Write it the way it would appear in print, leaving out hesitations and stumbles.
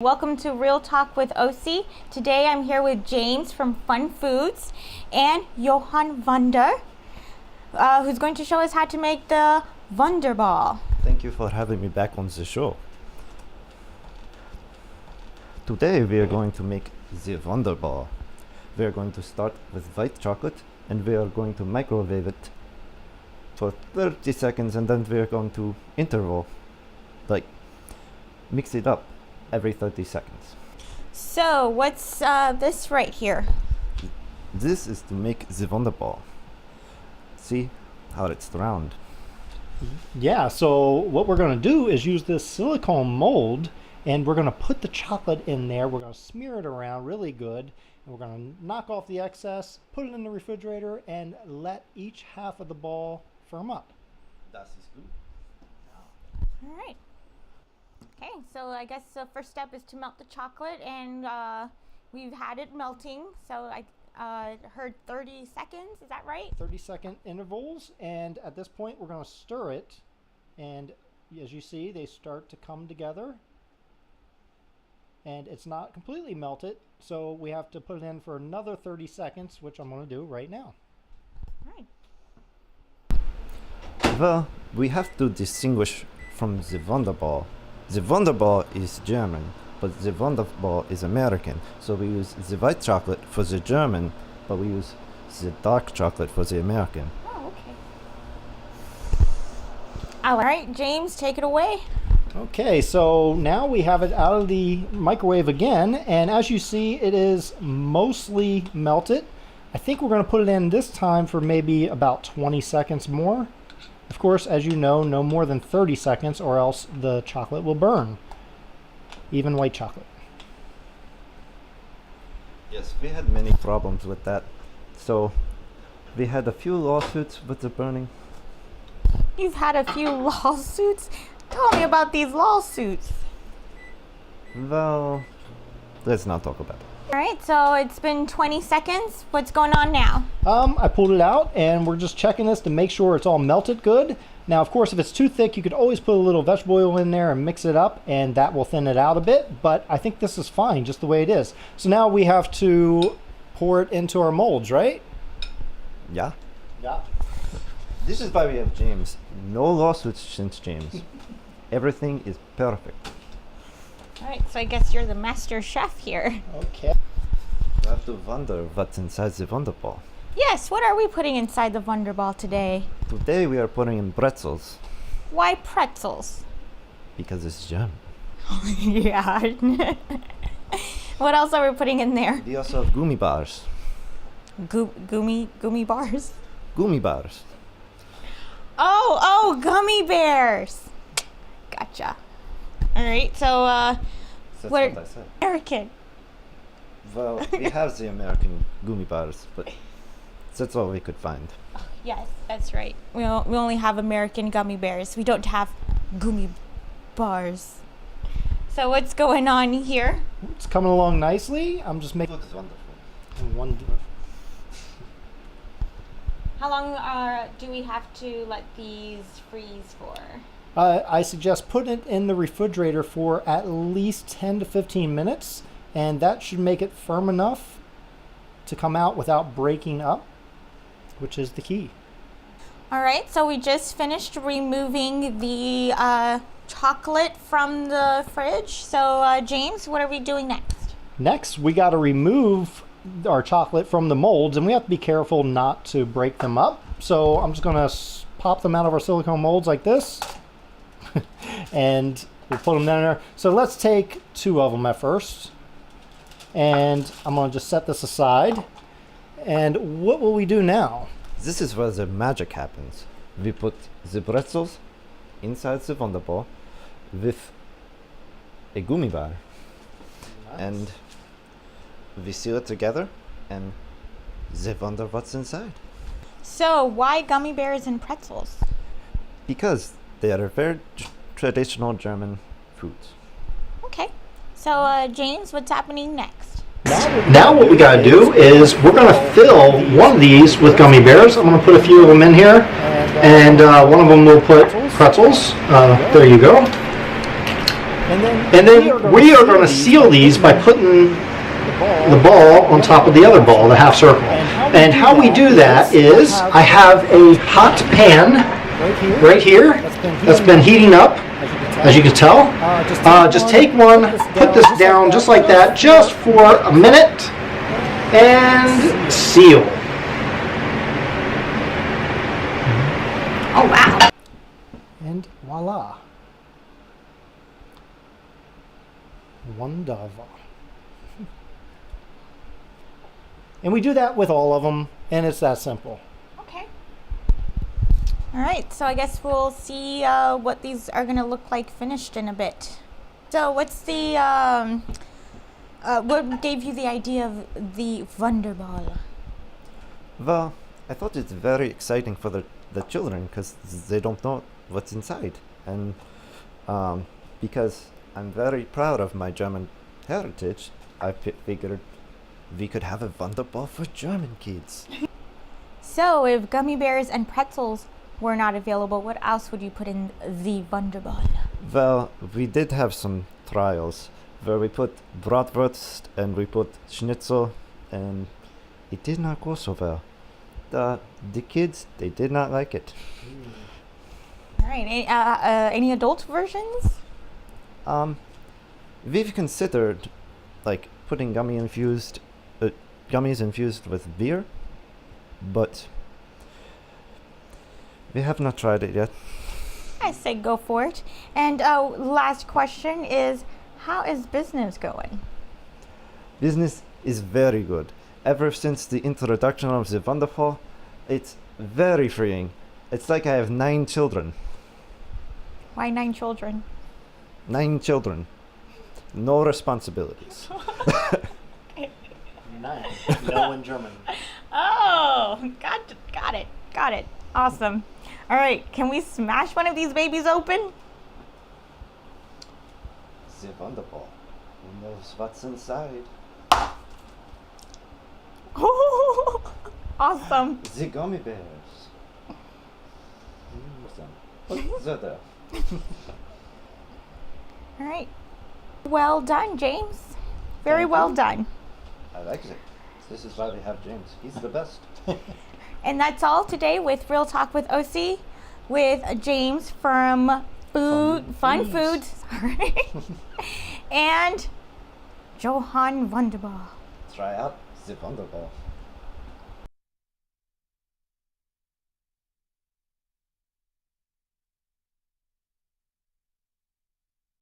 Welcome to Real Talk with OC. Today I'm here with James from Fun Foods and Johan Vunder, who's going to show us how to make the Vounderball. Thank you for having me back on the show. Today we are going to make the Vounderball. We are going to start with white chocolate and we are going to microwave it for 30 seconds and then we are going to interval, mix it up every 30 seconds. So what's this right here? This is to make the Vounderball. See how it's round. Yeah, so what we're going to do is use this silicone mold and we're going to put the chocolate in there. We're going to smear it around really good and we're going to knock off the excess, put it in the refrigerator and let each half of the ball firm up. That is good. All right. Okay, so I guess the first step is to melt the chocolate, and we've had it melting, so I heard 30 seconds, is that right? 30-second intervals, and at this point we're going to stir it, and as you see they start to come together, and it's not completely melted, so we have to put it in for another 30 seconds, which I'm going to do right now. All right. Well, we have to distinguish from the Vounderball. The Vounderball is German, but the Vounderball is American. So we use the white chocolate for the German, but we use the dark chocolate for the American. Oh, okay. All right, James, take it away. Okay, so now we have it out of the microwave again, and as you see, it is mostly melted. I think we're going to put it in this time for maybe about 20 seconds more. Of course, as you know, no more than 30 seconds or else the chocolate will burn, even white chocolate. Yes, we had many problems with that. So we had a few lawsuits with the burning. You've had a few lawsuits? Tell me about these lawsuits. Well, let's not talk about it. All right, so it's been 20 seconds. What's going on now? I pulled it out and we're just checking this to make sure it's all melted good. Now, of course, if it's too thick, you could always put a little vegetable oil in there and mix it up and that will thin it out a bit, but I think this is fine just the way it is. So now we have to pour it into our molds, right? Yeah? Yeah. This is why we have James. No lawsuits since James. Everything is perfect. All right, so I guess you're the master chef here. Okay. You have to wonder what's inside the Vounderball. Yes, what are we putting inside the Vounderball today? Today we are putting in pretzels Why pretzels? because it's German. Yeah. What else are we putting in there? We also have gummy bars. Gummy bars? Gummy bars. Oh, gummy bears. Gotcha. All right, so That's we're what I said. American. Well, we have the American gummy bars, but that's all we could find. Yes, that's right. We only have American gummy bears. We don't have gummy bars. So what's going on here? It's coming along nicely. I'm just making Looks wonderful. one. How long do we have to let these freeze for? I suggest putting it in the refrigerator for at least 10 to 15 minutes, and that should make it firm enough to come out without breaking up, which is the key. All right, so we just finished removing the chocolate from the fridge. So James, what are we doing next? Next, we got to remove our chocolate from the molds, and we have to be careful not to break them up. So I'm just going to pop them out of our silicone molds like this. And we'll put them down there. So let's take 2 of them at first. And I'm going to just set this aside. And what will we do now? This is where the magic happens. We put the pretzels inside the Vounderball with a gummy bar. Nice. And we seal it together and they wonder what's inside. So why gummy bears and pretzels? Because they are very traditional German foods. Okay. So James, what's happening next? Now what we got to do is we're going to fill one of these with gummy bears. I'm going to put a few of them in here, and one of them we'll put pretzels. There you go. And then we are going to seal these by putting the ball on top of the other ball, the half circle. And how we do that is I have a hot pan right here that's been heating up, as you can tell. Just take one, put this down just like that, just for a minute, and seal. Oh, wow. And voila. Vounderball. And we do that with all of them, and it's that simple. Okay. All right, so I guess we'll see what these are going to look like finished in a bit. So what's the, what gave you the idea of the Vounderball? Well, I thought it's very exciting for the children because they don't know what's inside. And because I'm very proud of my German heritage, I figured we could have a Vounderball for German kids. So if gummy bears and pretzels were not available, what else would you put in the Vounderball? Well, we did have some trials where we put bratwurst and we put schnitzel, and it did not go so well. The kids, they did not like it. All right, any adult versions? We've considered like putting gummies infused with beer, but we have not tried it yet. I say go for it. And last question is, how is business going? Business is very good. Ever since the introduction of the Vounderball, it's very freeing. It's like I have 9 children. Why 9 children? 9 children. No responsibilities. Nine. No in German. Oh, got it. Awesome. All right, can we smash one of these babies open? The Vounderball. Who knows what's inside? Awesome. The gummy bears. They're there. All right. Well done, James. Very Thank well you. done. I like it. This is why we have James. He's the best. And that's all today with Real Talk with OC with James from Fun Foods. Sorry. And Johann Vounderball. Try out the Vounderball.